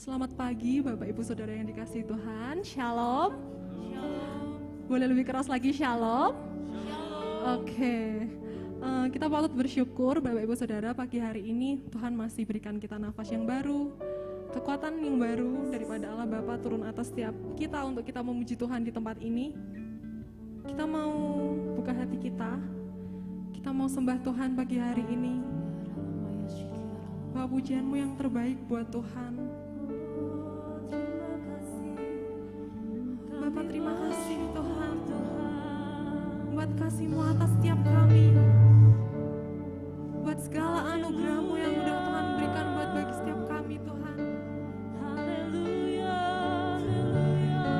Selamat pagi Bapak Ibu Saudara yang dikasihi Tuhan. Shalom. Boleh lebih keras lagi, shalom. Oke. Kita patut bersyukur Bapak Ibu Saudara, pagi hari ini Tuhan masih berikan kita nafas yang baru, kekuatan yang baru daripada Allah Bapa turun atas setiap kita untuk kita memuji Tuhan di tempat ini. Kita mau buka hati kita mau sembah Tuhan pagi hari ini. Bawa pujianmu yang terbaik buat Tuhan. Bapak terima kasih Tuhan buat kasih-Mu atas setiap kami, buat segala anugerah-Mu yang udah Tuhan berikan buat bagi setiap kami Tuhan. Haleluya, haleluya,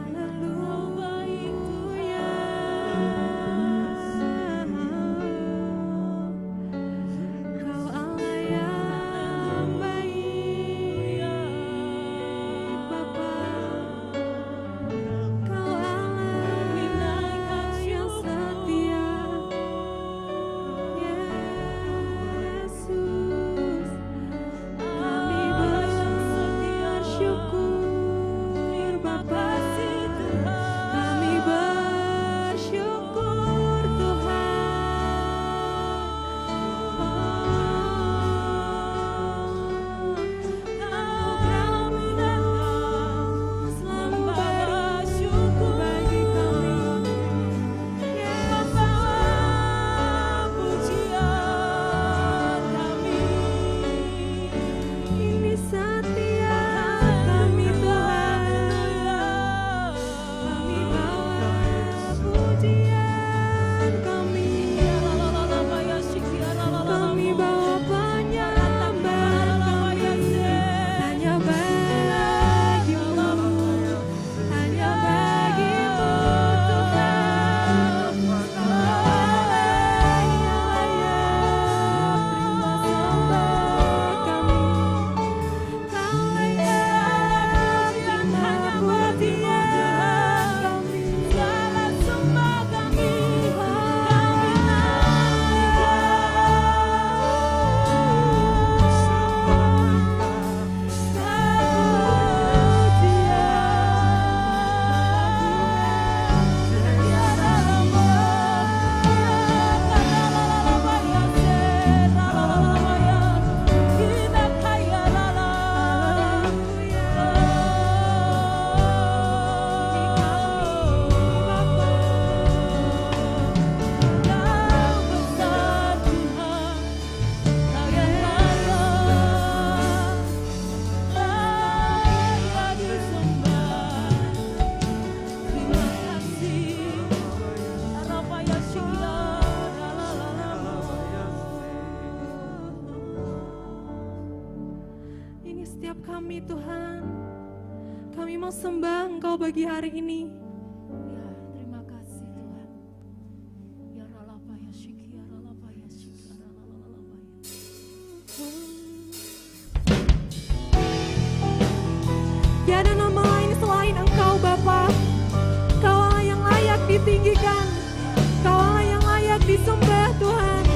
haleluya, baik Tuhan. Kau Allah yang baik Bapa, Kau Allah yang setia Yesus. Kami bersyukur Bapa, kami bersyukur Tuhan. Anugerah-Mu selalu bersyukur bagi kami. Bawa pujian kami. Ini setia kami Tuhan. Kami bawa pujian kami. Kami bawa penyembah kami. Hanya bagimu, hanya bagimu Tuhan. Terima sembah kami. Kau layak terima pujian kami. Segala sembah kami. Ini setiap kami Tuhan, kami mau sembah Engkau bagi hari ini. Ya, terima kasih Tuhan. Ya ralapa ya syiki, ya ralapa ya syiki, ya ralapa ya. Tiada nama lain selain Engkau Bapa. Kau Allah yang layak ditinggikan, Kau Allah yang layak disembah Tuhan.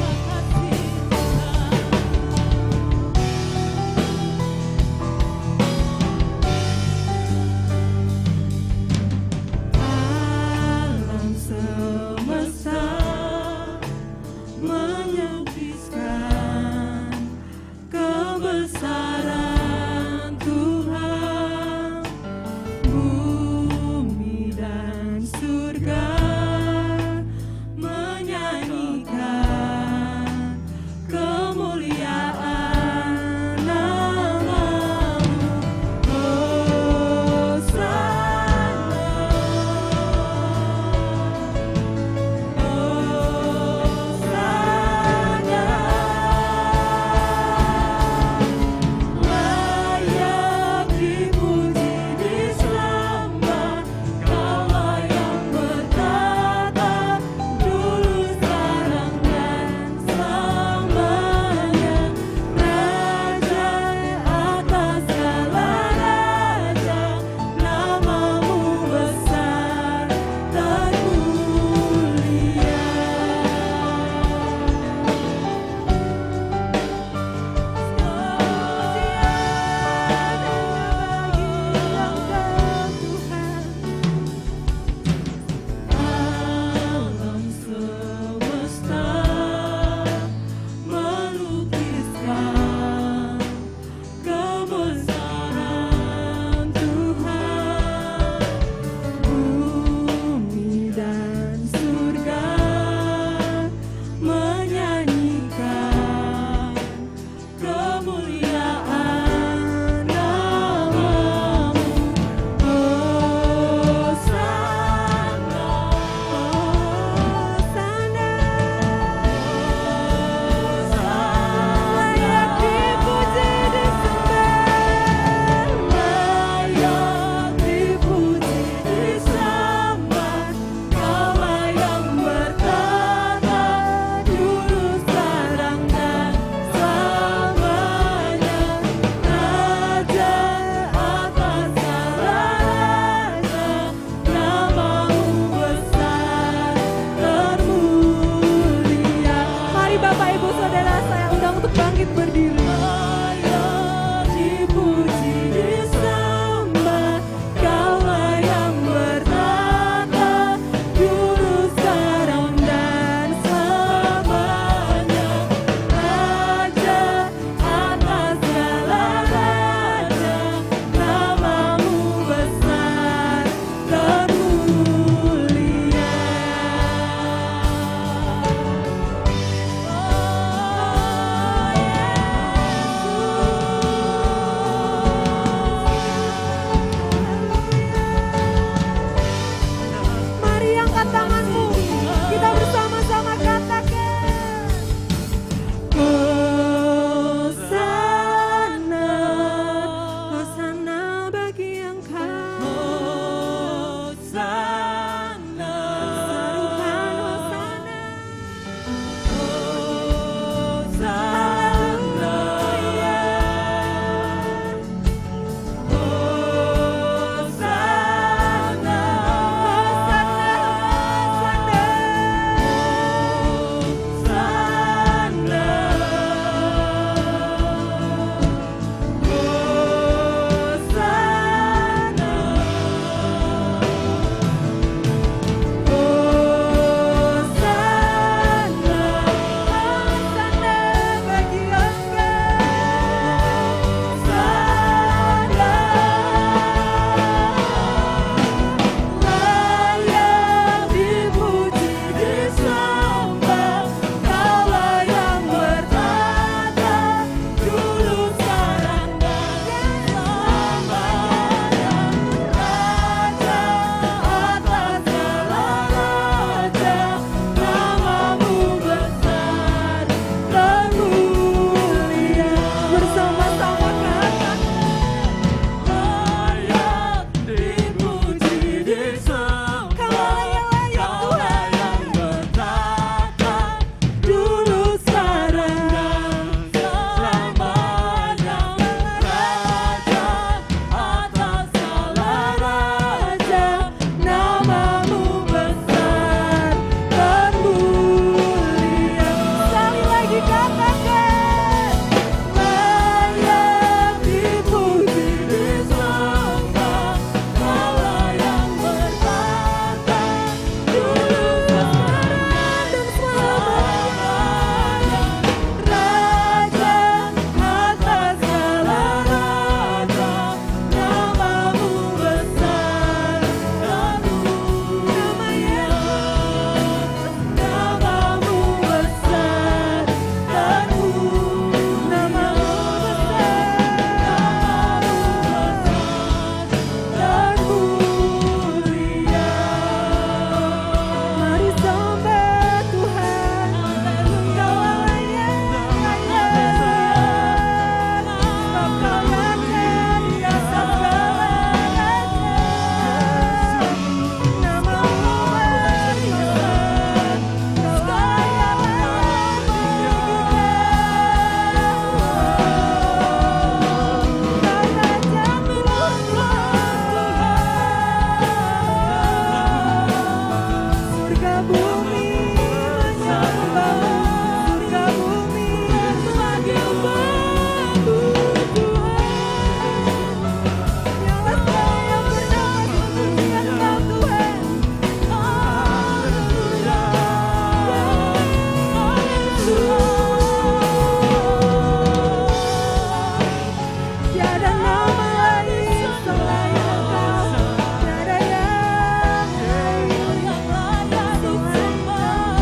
Tiada nama lain selain Engkau, tiada yang lain yang layak disembah.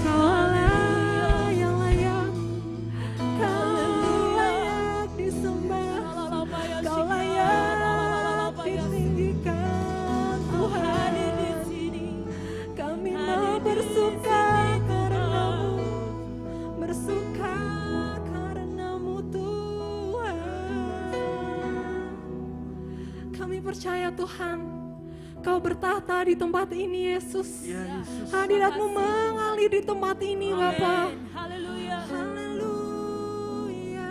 Kaulah yang layak, Kau layak disembah, Kau layak ditinggikan Tuhan. Kami mau bersuka karena-Mu, bersuka karena-Mu Tuhan. Kami percaya Tuhan, Kau bertahta di tempat ini Yesus. Hadirat-Mu mengalir di tempat ini Bapa. Haleluya. Haleluya.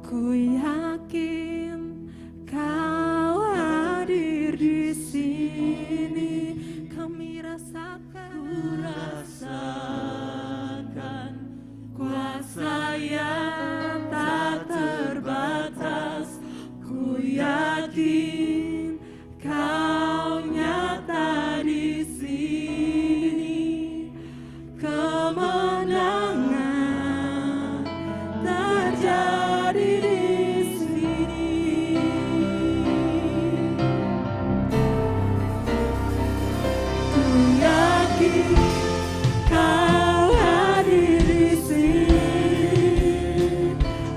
Ku yakin Kau hadir di sini. Kami rasakan kuasa yang tak terbatas. Ku yakin Kau nyata di sini. Kemenangan terjadi di sini. Ku yakin Kau hadir di sini.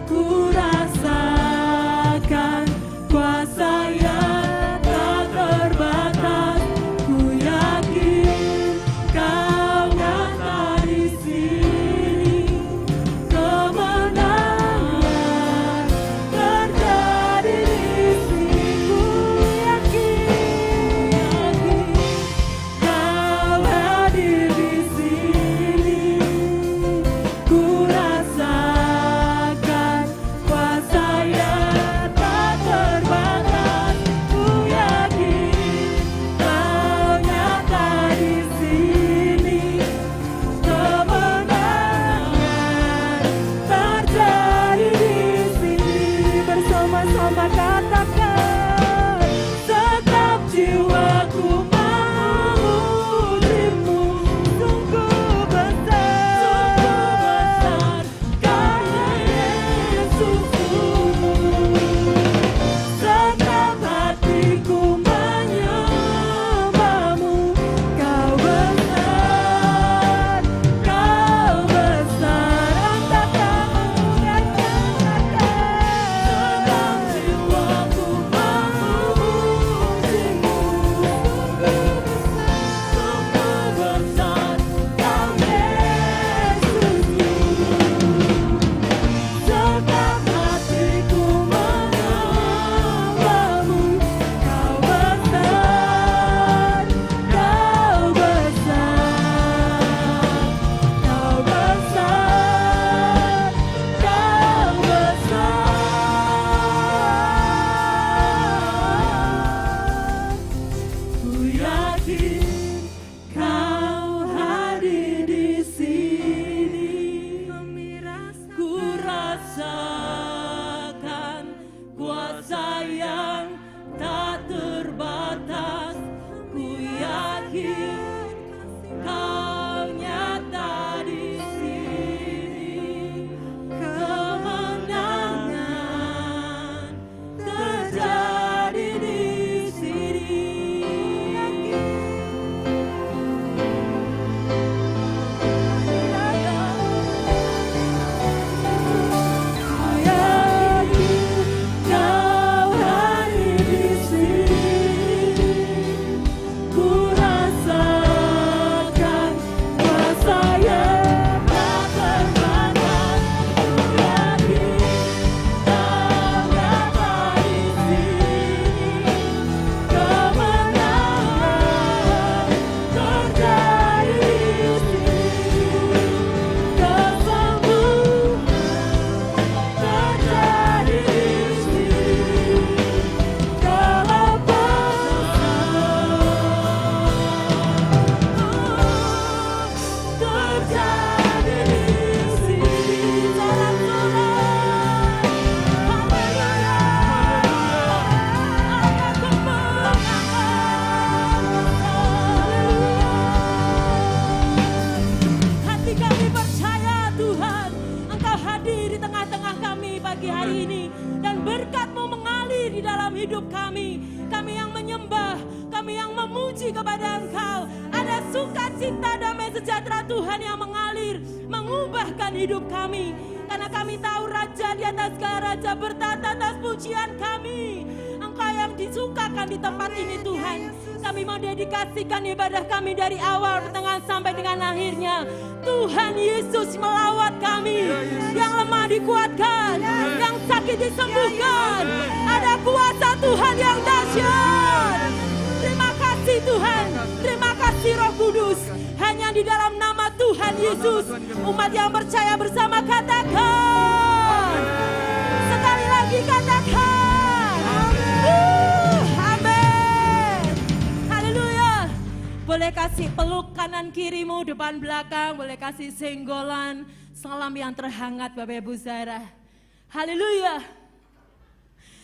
Ku rasakan kuasa yang tak terbatas. Ku yakin Kau nyata di sini. Kemenangan terjadi di sini. Ku yakin Kau hadir damai sejahtera Tuhan yang mengalir, mengubahkan hidup kami. Karena kami tahu Raja di atas segala raja bertata atas pujian kami. Engkau yang disukakan di tempat ini Tuhan. Kami mau dedikasikan ibadah kami dari awal, pertengahan sampai dengan akhirnya. Tuhan Yesus melawat kami. Yang lemah dikuatkan, yang sakit disembuhkan. Ada kuasa Tuhan yang dahsyat. Terima kasih Tuhan, terima kasih Roh Kudus. Hanya di dalam nama Tuhan Yesus, umat yang percaya bersama katakan. Sekali lagi katakan. Amin. Haleluya. Boleh kasih peluk kanan kirimu, depan belakang. Boleh kasih senggolan, salam yang terhangat Bapak Ibu Saudara. Haleluya.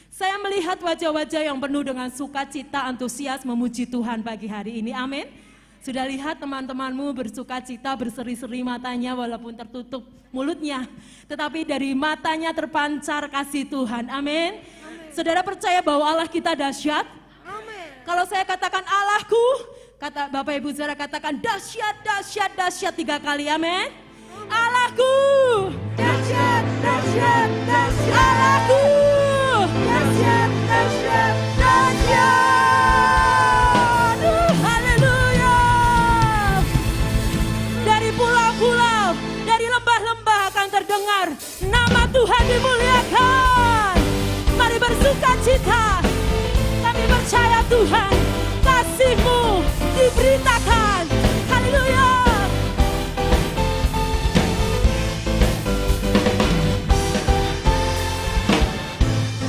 Saya melihat wajah-wajah yang penuh dengan sukacita, antusias memuji Tuhan pagi hari ini. Amin. Sudah lihat teman-temanmu bersukacita, berseri-seri matanya walaupun tertutup mulutnya. Tetapi dari matanya terpancar kasih Tuhan. Amin. Saudara percaya bahwa Allah kita dahsyat? Amin. Kalau saya katakan Allahku, kata Bapak Ibu Saudara katakan dahsyat, dahsyat, dahsyat 3 kali. Amin. Allahku dahsyat, dahsyat, dahsyat. Allahku dahsyat, dahsyat, dahsyat. Haleluya. Dari pulau-pulau, dari lembah-lembah akan terdengar nama Tuhan dimuliakan. Mari bersukacita. Kami percaya Tuhan, kasih-Mu diberitakan. Haleluya.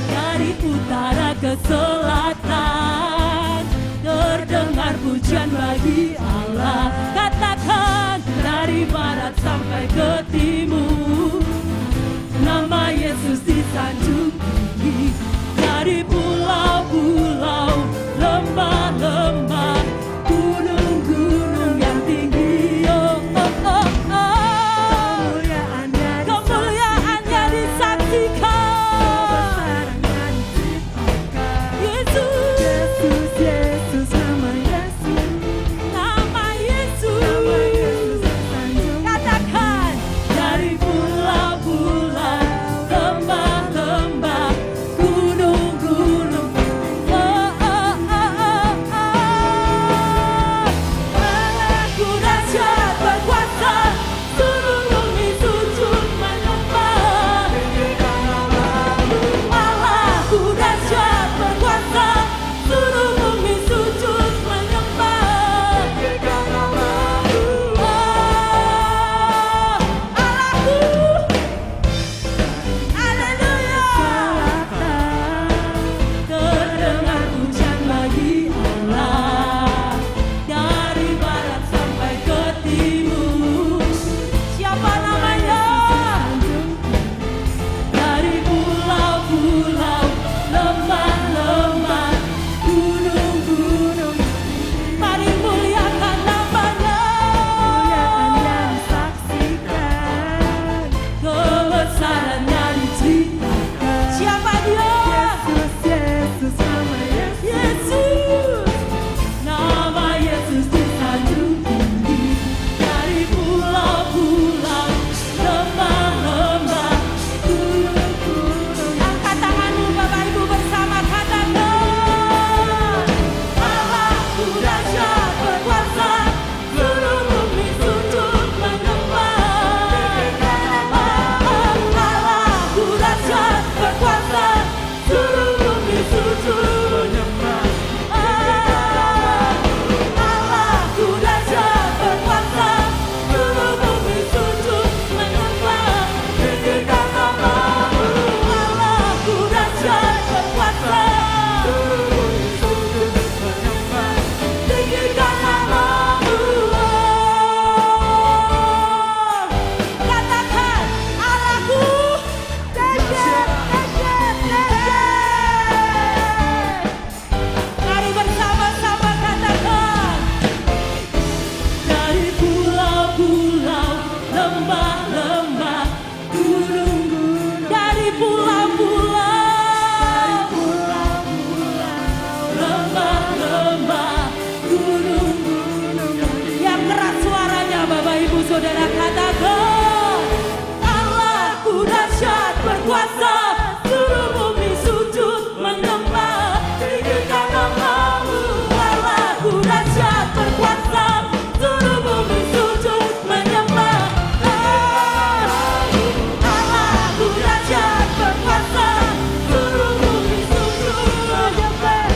Dari utara ke selatan terdengar pujian bagi Allah. Katakan dari barat sampai ke timur, nama Yesus disanjung tinggi. Dari pulau-pulau, lembah-lembah, gunung-gunung saudara katakan, Allahku dahsyat berkuasa, seluruh bumi sujud menyembah, tinggikan namamu. Allahku dahsyat berkuasa, seluruh bumi sujud menyembah. Allahku dahsyat berkuasa, seluruh bumi sujud menyembah.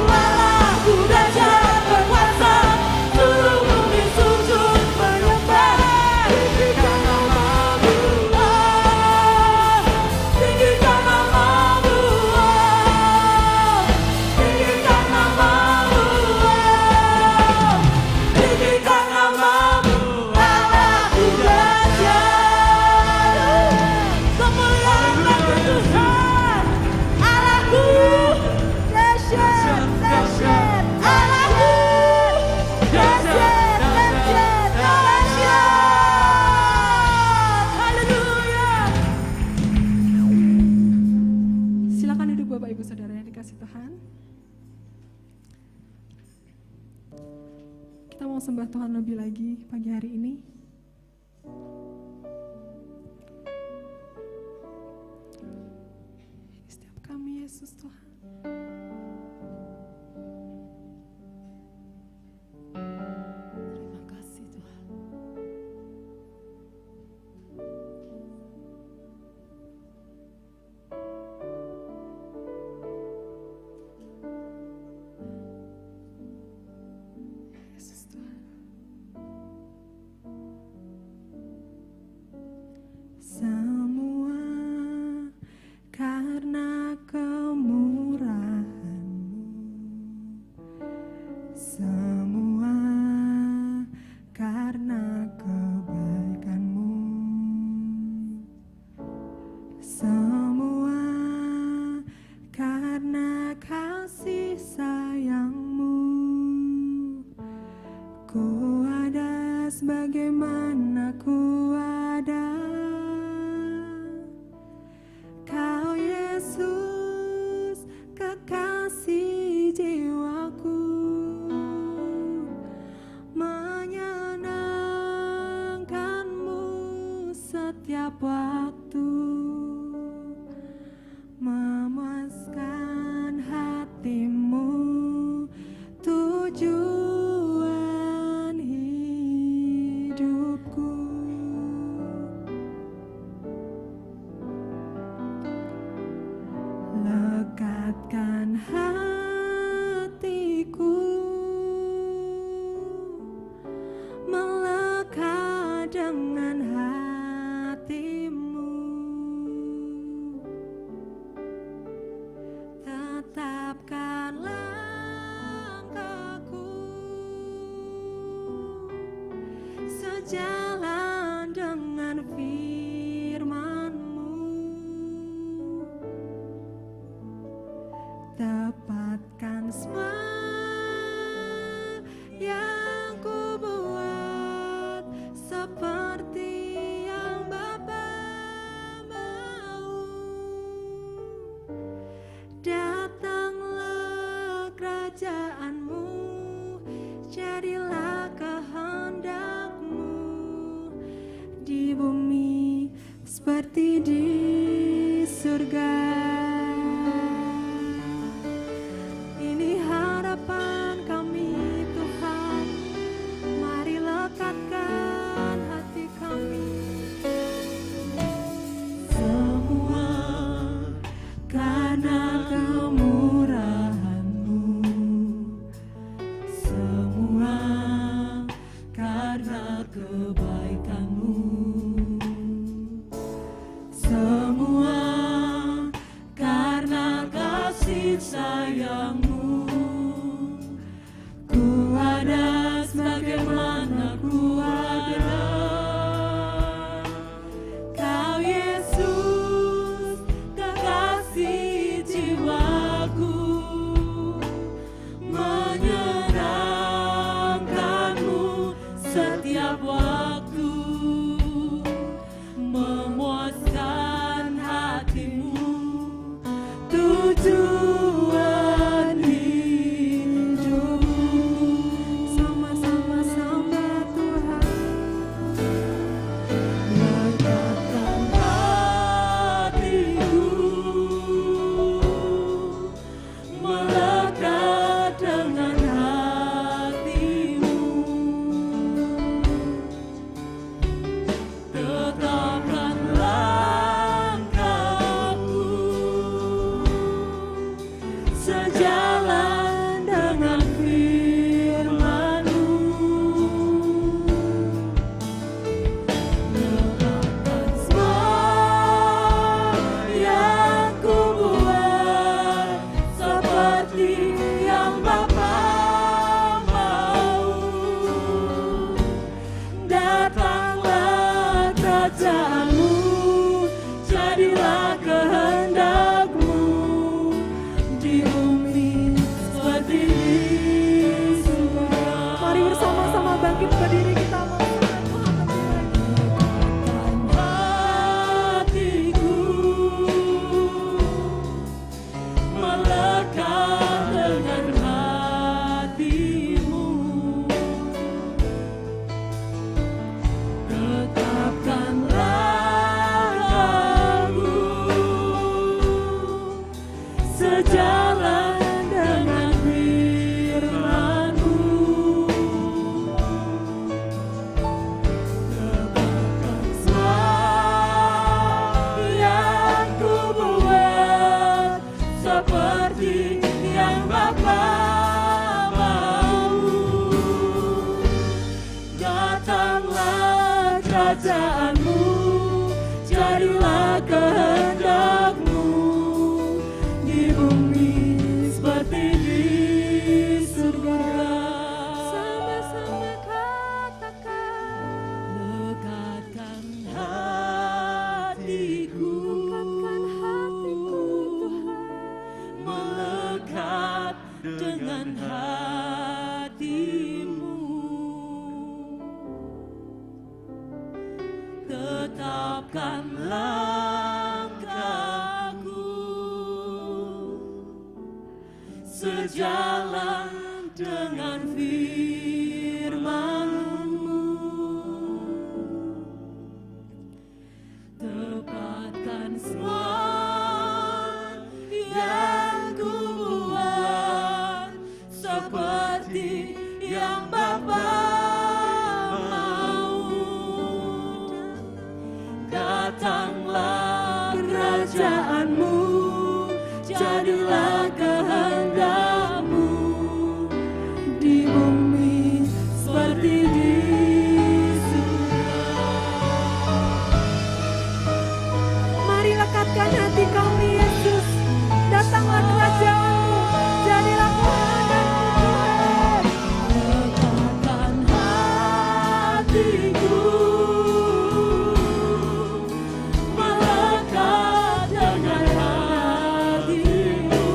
Allahku dahsyat berkuasa, seluruh bumi sujud menyembah. Tinggikan namamu, tinggikan namamu, tinggikan namamu, tinggikan namamu. Allahku dahsyat, kemuliaan bagi Tuhan. Allahku dahsyat, dahsyat. Allahku dahsyat, dahsyat, dahsyat. Haleluya. Silakan duduk Bapak Ibu Saudara yang dikasih Tuhan. Kita mau sembah Tuhan lebih lagi pagi hari ini. Setiap kami Yesus Tuhan. Terima kasih Tuhan. Yesus Tuhan. Semua karena kemurahan-Mu, semua karena kebaikan-Mu, semua karena kasih sayang-Mu. Ku ada sebagaimana ku ada. Kau Yesus, kekasih jiwaku, menyenangkan-Mu setiap waktu, memuaskan hati-Mu, tujuan hidupku. Lekatkan hatiku, melekat dengan hati-Mu. Tetapkan langkahku sejalan dengan firman-Mu. Tepatkan semua yang ku buat seperti yang Bapa mau. Datanglah kerajaan-Mu, jadilah kehendak-Mu di bumi seperti di surga. Ini harapan kami Tuhan, mari lekatkan hati kami. Semua karena kemurahan-Mu, semua karena kebaikan-Mu, semua kerajaanmu, jadilah kehendak-Mu di bumi seperti di surga. Sama-sama katakan, Lekatkan hatiku, melekat dengan hati-Mu. Tetapkan langkahku sejalan dengan firman-Mu. Tepatkan semua yang ku buat seperti yang Bapa mau. Datanglah kerajaan-Mu, jadilah kehendak-Mu di bumi seperti di surga. mari lekatkan hati kami Yesus. Datanglah kerajaan-Mu, jadilah kehendak-Mu Tuhan. Lekatkan hatiku, melekat dengan hati-Mu.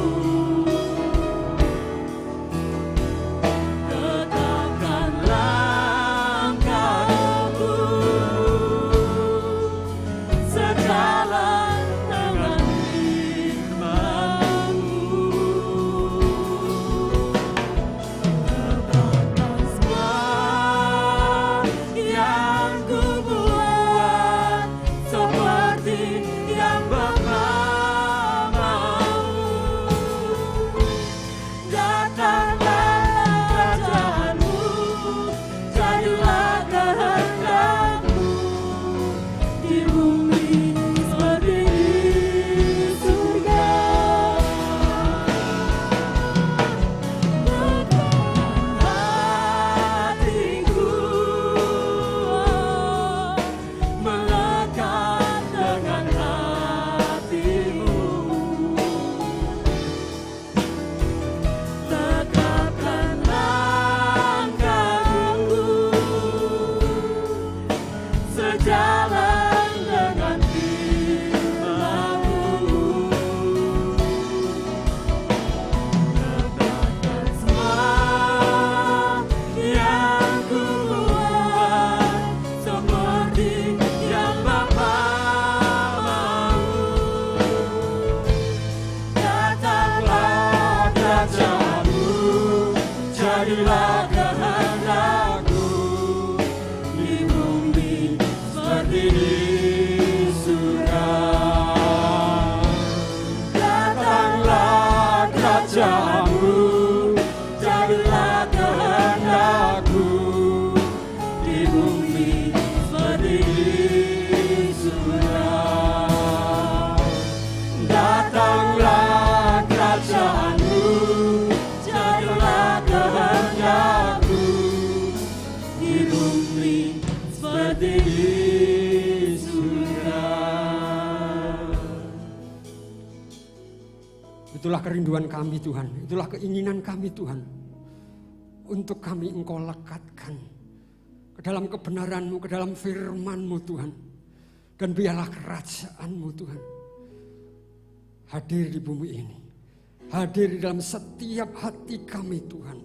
Tetapkan langkahku sejalan dengan firman-Mu. Tepatkan semua yang ku buat seperti yang Bapa mau. Datanglah kerajaan-Mu, jadilah kehendak-Mu di bumi seperti di surga. Lekatkan hatiku, melekat dengan hati-Mu. Tetapkan langkahku sejalan dengan firman-Mu. Lekatkan semua yang ku buat seperti yang Bapa mau. Datanglah kerajaan-Mu, jadilah kehendak-Mu di bumi seperti di surga. Datanglah kerajaan-Mu, jadilah kehendak-Mu di bumi seperti di surga. Datanglah kerajaan-Mu, jadilah kehendak-Mu di bumi seperti di surga. Itulah kerinduan kami Tuhan, itulah keinginan kami Tuhan. Untuk kami Engkau lekatkan ke dalam kebenaran-Mu, ke dalam firman-Mu Tuhan. Dan biarlah kerajaan-Mu Tuhan hadir di bumi ini. Hadir di dalam setiap hati kami Tuhan.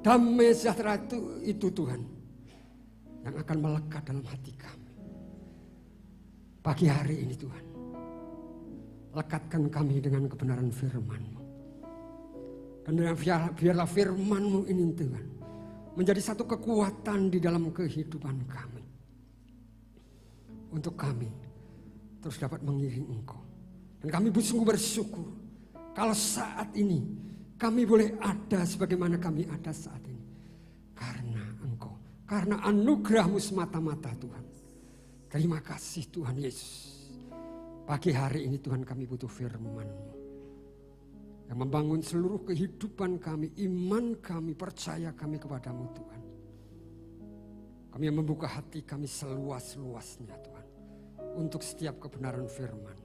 Damai sejahtera itu Tuhan yang akan melekat dalam hati kami. Pagi hari ini Tuhan, lekatkan kami dengan kebenaran firman-Mu. Dan biarlah firman-Mu ini Tuhan menjadi satu kekuatan di dalam kehidupan kami. Untuk kami terus dapat mengiring Engkau. Dan kami sungguh bersyukur kalau saat ini kami boleh ada sebagaimana kami ada saat ini. Karena Engkau, karena anugerah-Mu semata-mata Tuhan. Terima kasih Tuhan Yesus. Pagi hari ini Tuhan kami butuh firman-Mu yang membangun seluruh kehidupan kami, iman kami, percaya kami kepadamu Tuhan. Kami membuka hati kami seluas-luasnya Tuhan. Untuk setiap kebenaran firman.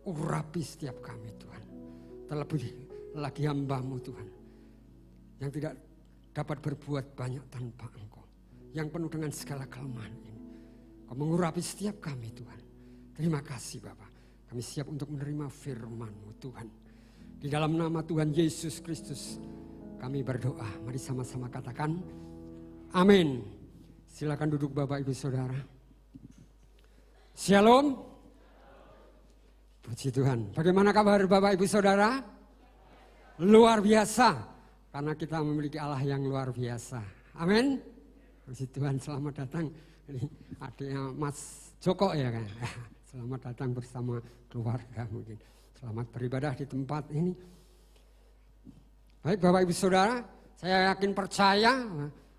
Urapi setiap kami Tuhan. Terlebih lagi hamba-Mu Tuhan. Yang tidak dapat berbuat banyak tanpa Engkau. Yang penuh dengan segala kelemahan ini. Kau mengurapi setiap kami Tuhan. Terima kasih Bapa. Kami siap untuk menerima firman-Mu Tuhan. Di dalam nama Tuhan Yesus Kristus kami berdoa. Mari sama-sama katakan amin. Silakan duduk Bapak Ibu Saudara. Shalom. Puji Tuhan. Bagaimana kabar Bapak Ibu Saudara? Luar biasa. Karena kita memiliki Allah yang luar biasa. Amin. Puji Tuhan, selamat datang. Ini adiknya Mas Joko ya kan. Selamat datang bersama keluarga mungkin. Selamat beribadah di tempat ini. Baik Bapak Ibu Saudara, saya yakin percaya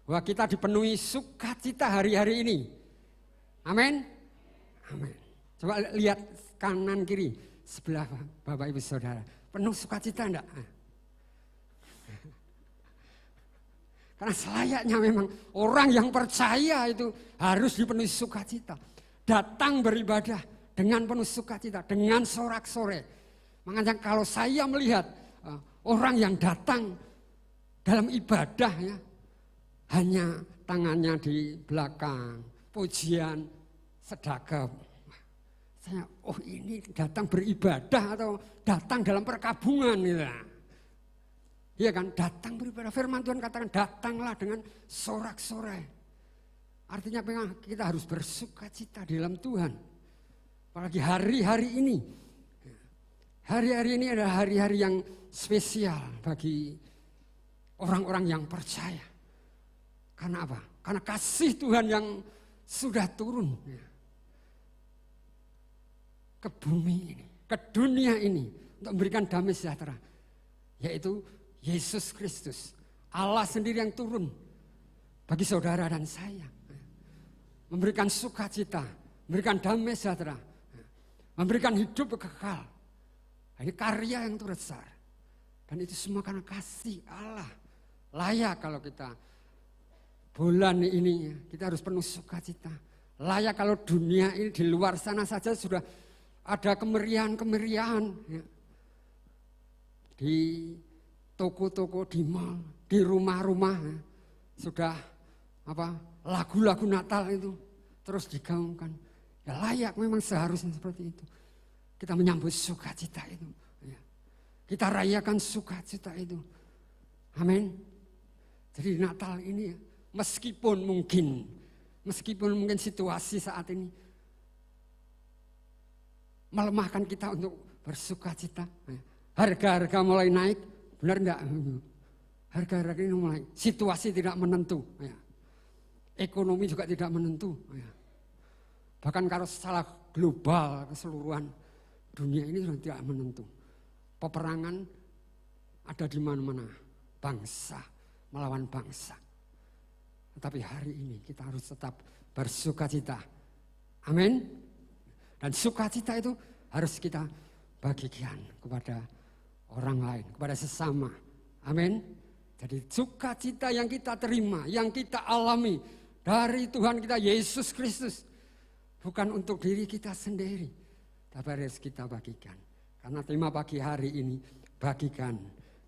bahwa kita dipenuhi sukacita hari-hari ini. Amin. Amin. Coba lihat kanan kiri sebelah Bapak Ibu Saudara. Penuh sukacita enggak? Karena selayaknya memang orang yang percaya itu harus dipenuhi sukacita. Datang beribadah dengan penuh sukacita, dengan sorak-sorai. Makanya kalau saya melihat orang yang datang dalam ibadah ya, hanya tangannya di belakang, pujian, sedekah. Saya, oh ini datang beribadah atau datang dalam perkabungan gitu. Iya kan, datang beribadah. Firman Tuhan katakan datanglah dengan sorak-sorai. Artinya kita harus bersukacita di dalam Tuhan. Apalagi hari-hari ini. Hari-hari ini adalah hari-hari yang spesial bagi orang-orang yang percaya. Karena apa? Karena kasih Tuhan yang sudah turun ke bumi ini, ke dunia ini untuk memberikan damai sejahtera. Yaitu Yesus Kristus, Allah sendiri yang turun bagi saudara dan saya. Memberikan sukacita, memberikan damai sejahtera, memberikan hidup kekal. Ini karya yang terbesar. Dan itu semua karena kasih Allah. Layak kalau kita bulan ini kita harus penuh sukacita. Layak kalau dunia ini di luar sana saja sudah ada kemeriahan-kemeriahan. Ya. Di toko-toko, di mal, di rumah-rumah ya. Sudah lagu-lagu Natal itu terus digaungkan. Ya layak memang seharusnya seperti itu. Kita menyambut sukacita itu. Ya. Kita rayakan sukacita itu. Amin. Jadi Natal ini ya, meskipun mungkin situasi saat ini melemahkan kita untuk bersukacita. Ya. Harga-harga mulai naik. Benar enggak? Harga-harga ini mulai, situasi tidak menentu. Ya. Ekonomi juga tidak menentu. Ya. Bahkan kalau secara global keseluruhan dunia ini sudah tidak menentu. Peperangan ada di mana-mana. Bangsa melawan bangsa. Tetapi hari ini kita harus tetap bersukacita. Amin. Dan sukacita itu harus kita bagikan kepada orang lain, kepada sesama. Amin. Jadi sukacita yang kita terima, yang kita alami dari Tuhan kita Yesus Kristus. Bukan untuk diri kita sendiri, tapi harus kita bagikan. Karena tema pagi hari ini, bagikan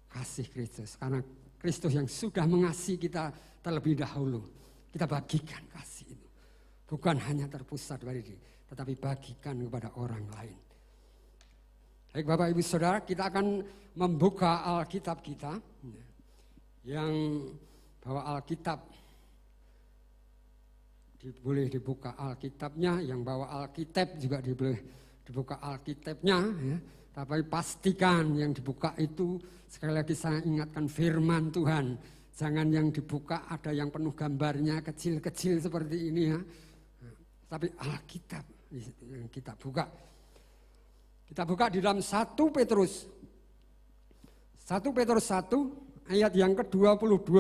kasih Kristus. Karena Kristus yang sudah mengasihi kita terlebih dahulu. Kita bagikan kasih itu. Bukan hanya terpusat pada diri, tetapi bagikan kepada orang lain. Baik Bapak Ibu Saudara, kita akan membuka Alkitab kita. Yang bawa Alkitab, boleh dibuka Alkitabnya. Yang bawa Alkitab juga boleh dibuka Alkitabnya. Ya. Tapi pastikan yang dibuka itu, sekali lagi saya ingatkan firman Tuhan. Jangan yang dibuka ada yang penuh gambarnya, kecil-kecil seperti ini ya. Tapi Alkitab yang kita buka. Kita buka di dalam 1 Petrus 1 ayat yang ke-22.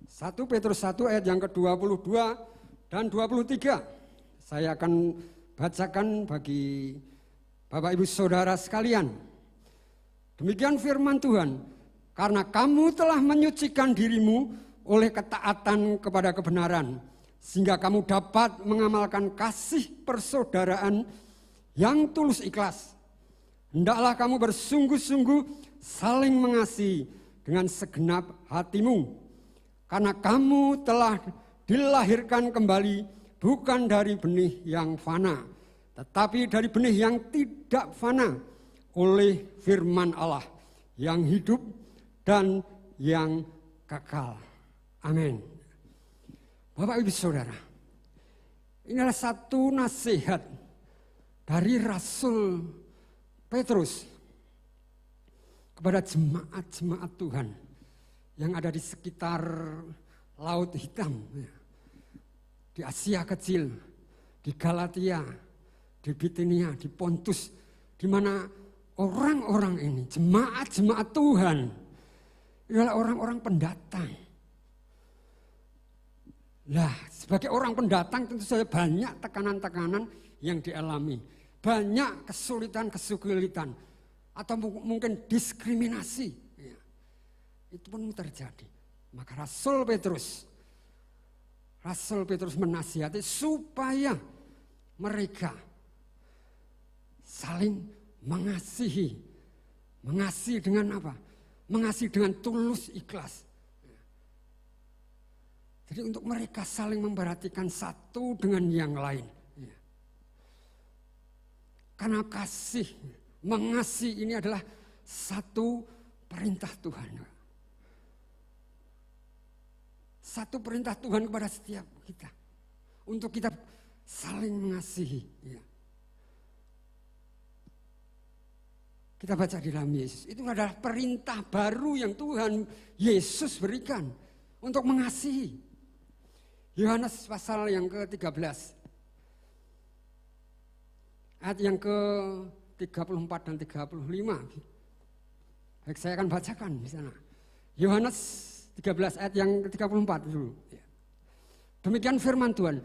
1 Petrus 1 ayat yang ke-22 dan 23. Saya akan bacakan bagi Bapak Ibu Saudara sekalian. Demikian firman Tuhan. Karena kamu telah menyucikan dirimu oleh ketaatan kepada kebenaran, sehingga kamu dapat mengamalkan kasih persaudaraan yang tulus ikhlas. Hendaklah kamu bersungguh-sungguh saling mengasihi dengan segenap hatimu, karena kamu telah dilahirkan kembali bukan dari benih yang fana, tetapi dari benih yang tidak fana, oleh firman Allah yang hidup dan yang kekal. Amin. Bapak Ibu Saudara, inilah satu nasihat dari Rasul Petrus kepada jemaat-jemaat Tuhan yang ada di sekitar Laut Hitam, di Asia Kecil, di Galatia, di Bitinia, di Pontus, di mana orang-orang ini, jemaat-jemaat Tuhan, adalah orang-orang pendatang. Lah, sebagai orang pendatang tentu saja banyak tekanan-tekanan yang dialami. Banyak kesulitan, atau mungkin diskriminasi. Ya. Itu pun terjadi. Maka Rasul Petrus menasihati supaya mereka saling mengasihi. Mengasihi dengan apa? Mengasihi dengan tulus ikhlas. Jadi untuk mereka saling memperhatikan satu dengan yang lain. Karena kasih, mengasihi ini adalah satu perintah Tuhan. Satu perintah Tuhan kepada setiap kita. Untuk kita saling mengasihi. Kita baca di dalam Yesus. Itu adalah perintah baru yang Tuhan Yesus berikan untuk mengasihi. Yohanes pasal yang ke-13. Ayat yang ke-34 dan 35. Baik, saya akan bacakan di sana. Yohanes 13 ayat yang ke-34 dulu. Demikian firman Tuhan.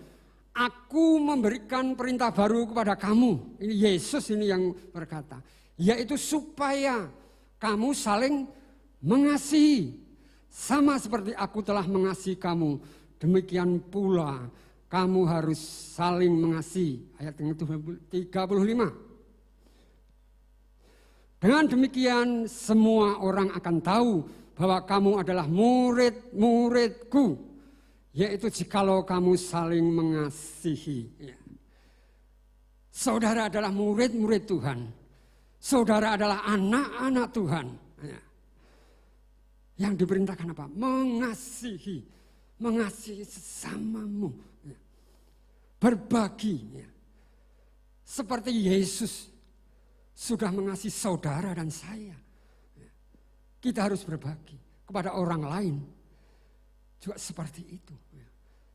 Aku memberikan perintah baru kepada kamu. Ini Yesus ini yang berkata. Yaitu supaya kamu saling mengasihi. Sama seperti aku telah mengasihi kamu. Demikian pula kamu harus saling mengasihi. Ayat yang ke-35. Dengan demikian semua orang akan tahu bahwa kamu adalah murid-muridku. Yaitu jikalau kamu saling mengasihi. Saudara adalah murid-murid Tuhan. Saudara adalah anak-anak Tuhan. Yang diperintahkan apa? Mengasihi. Mengasihi sesamamu, berbagi, seperti Yesus sudah mengasihi saudara dan saya. Kita harus berbagi kepada orang lain, juga seperti itu.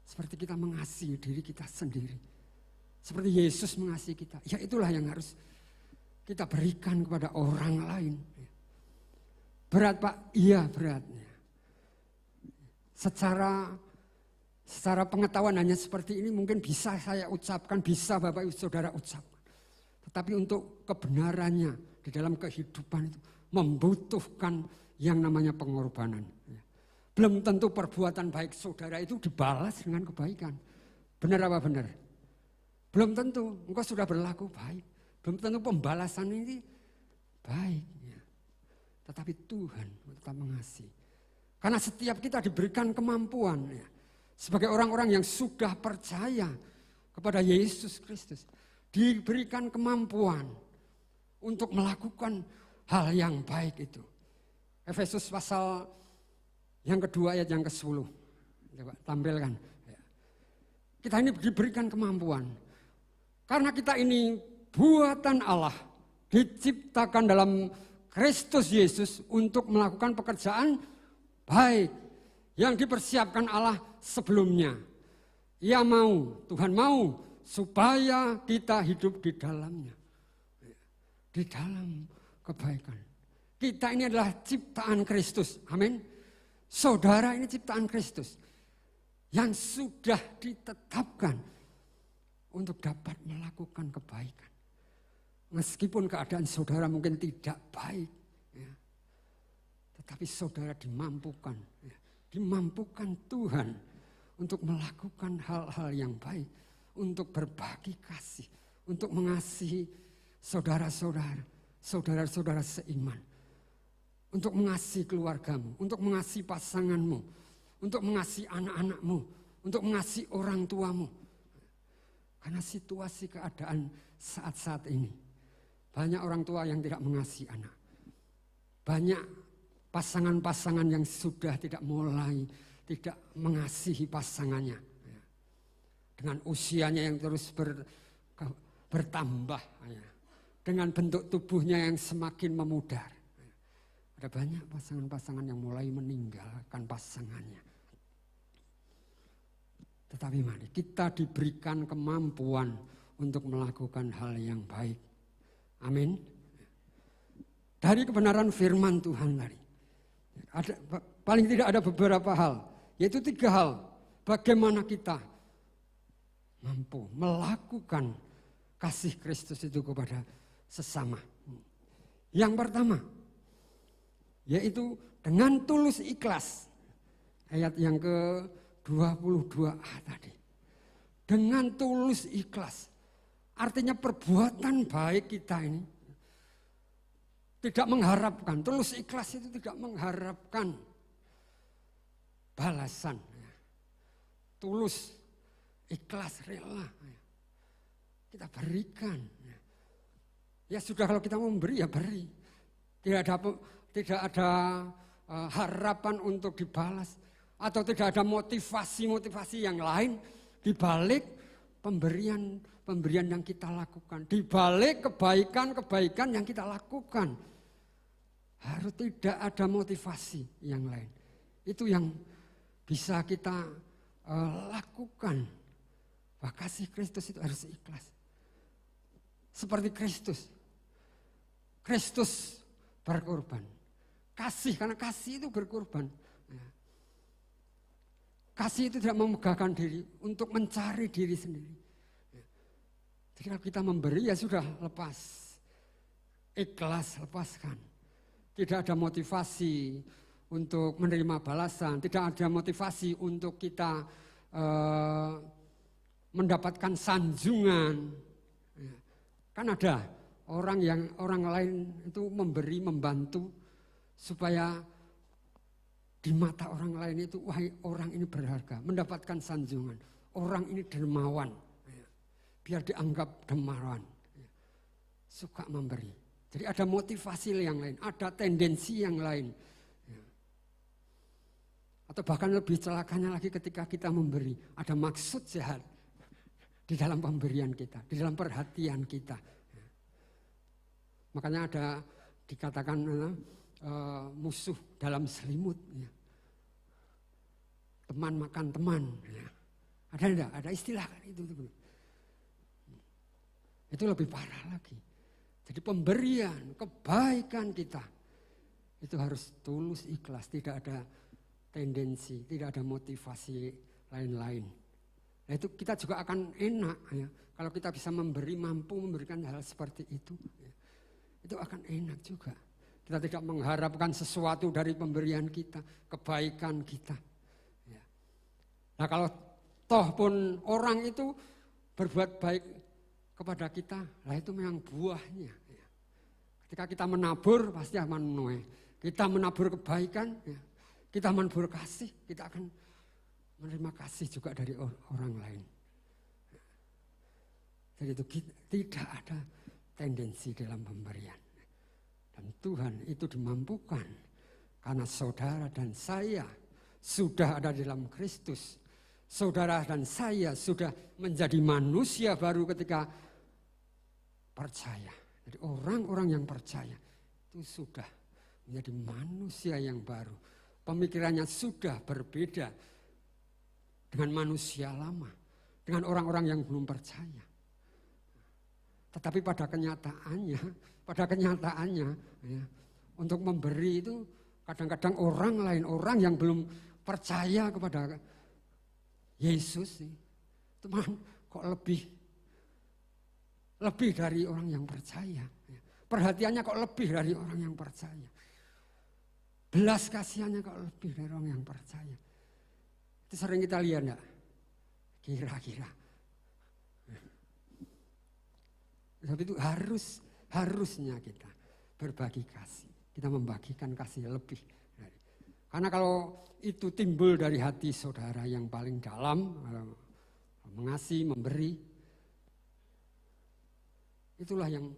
Seperti kita mengasihi diri kita sendiri, seperti Yesus mengasihi kita. Ya itulah yang harus kita berikan kepada orang lain. Berat Pak? Iya beratnya. Secara pengetahuan hanya seperti ini mungkin bisa saya ucapkan, bisa Bapak Ibu Saudara ucapkan. Tetapi untuk kebenarannya di dalam kehidupan itu membutuhkan yang namanya pengorbanan. Belum tentu perbuatan baik saudara itu dibalas dengan kebaikan. Benar apa benar? Belum tentu, engkau sudah berlaku baik. Belum tentu pembalasan ini baik. Tetapi Tuhan tetap mengasihi. Karena setiap kita diberikan kemampuan sebagai orang-orang yang sudah percaya kepada Yesus Kristus. Diberikan kemampuan untuk melakukan hal yang baik itu. Efesus pasal yang kedua ayat yang ke-10. Coba tampilkan. Kita ini diberikan kemampuan. Karena kita ini buatan Allah. Diciptakan dalam Kristus Yesus untuk melakukan pekerjaan baik yang dipersiapkan Allah sebelumnya. Ia mau, Tuhan mau supaya kita hidup di dalamnya. Di dalam kebaikan. Kita ini adalah ciptaan Kristus. Amin. Saudara ini ciptaan Kristus. Yang sudah ditetapkan untuk dapat melakukan kebaikan. Meskipun keadaan saudara mungkin tidak baik. Tapi saudara dimampukan dimampukan Tuhan untuk melakukan hal-hal yang baik, untuk berbagi kasih, untuk mengasihi saudara-saudara, saudara-saudara seiman, untuk mengasihi keluargamu, untuk mengasihi pasanganmu, untuk mengasihi anak-anakmu, untuk mengasihi orang tuamu. Karena situasi keadaan saat-saat ini, banyak orang tua yang tidak mengasihi anak. Banyak pasangan-pasangan yang sudah tidak mengasihi pasangannya. Dengan usianya yang terus bertambah. Dengan bentuk tubuhnya yang semakin memudar. Ada banyak pasangan-pasangan yang mulai meninggalkan pasangannya. Tetapi mari kita diberikan kemampuan untuk melakukan hal yang baik. Amin. Dari kebenaran firman Tuhan tadi. Paling tidak ada beberapa hal. Yaitu 3 hal. Bagaimana kita mampu melakukan kasih Kristus itu kepada sesama. Yang pertama, yaitu dengan tulus ikhlas. Ayat yang ke-22a tadi. Dengan tulus ikhlas. Artinya perbuatan baik kita ini tidak mengharapkan. Tulus ikhlas itu tidak mengharapkan balasan. Tulus, ikhlas, rela. Kita berikan. Ya sudah, kalau kita memberi ya beri. Tidak ada harapan untuk dibalas. Atau tidak ada motivasi-motivasi yang lain di balik pemberian yang kita lakukan. Di balik kebaikan-kebaikan yang kita lakukan. Harus tidak ada motivasi yang lain. Itu yang bisa kita lakukan. Bahwa kasih Kristus itu harus ikhlas. Seperti Kristus. Kristus berkorban. Kasih, karena kasih itu berkorban. Kasih itu tidak memegahkan diri untuk mencari diri sendiri. Jadi kalau kita memberi ya sudah, lepas. Ikhlas, lepaskan. Tidak ada motivasi untuk menerima balasan. Tidak ada motivasi untuk kita mendapatkan sanjungan. Kan ada orang lain itu memberi, membantu supaya di mata orang lain itu, wahai orang ini berharga, mendapatkan sanjungan. Orang ini dermawan, biar dianggap dermawan. Suka memberi. Jadi ada motivasi yang lain, ada tendensi yang lain. Atau bahkan lebih celakanya lagi ketika kita memberi, ada maksud jahat di dalam pemberian kita, di dalam perhatian kita. Makanya ada dikatakan musuh dalam selimut. Teman makan teman. Ada enggak? Ada istilah kan itu. Itu lebih parah lagi. Jadi pemberian, kebaikan kita itu harus tulus, ikhlas, tidak ada tendensi, tidak ada motivasi lain-lain. Nah itu kita juga akan enak ya. Kalau kita bisa mampu memberikan hal seperti itu, ya. Itu akan enak juga. Kita tidak mengharapkan sesuatu dari pemberian kita, kebaikan kita. Ya. Nah kalau toh pun orang itu berbuat baik kepada kita, lah itu memang buahnya. Ya. Ketika kita menabur pasti akan menuai. Kita menabur kebaikan, ya. Kita menabur kasih, kita akan menerima kasih juga dari orang lain. Jadi itu tidak ada tendensi dalam pemberian. Dan Tuhan itu dimampukan karena saudara dan saya sudah ada di dalam Kristus. Saudara dan saya sudah menjadi manusia baru ketika percaya. Jadi orang-orang yang percaya itu sudah menjadi manusia yang baru. Pemikirannya sudah berbeda dengan manusia lama, dengan orang-orang yang belum percaya. Tetapi pada kenyataannya ya, untuk memberi itu kadang-kadang orang lain, orang yang belum percaya kepada Yesus, teman kok lebih dari orang yang percaya. Perhatiannya kok lebih dari orang yang percaya. belas kasihannya kok lebih dari orang yang percaya. Itu sering kita lihat enggak? Kira-kira. Sebab itu harusnya kita berbagi kasih. Kita membagikan kasih lebih. Karena kalau itu timbul dari hati saudara yang paling dalam, mengasihi, memberi, itulah yang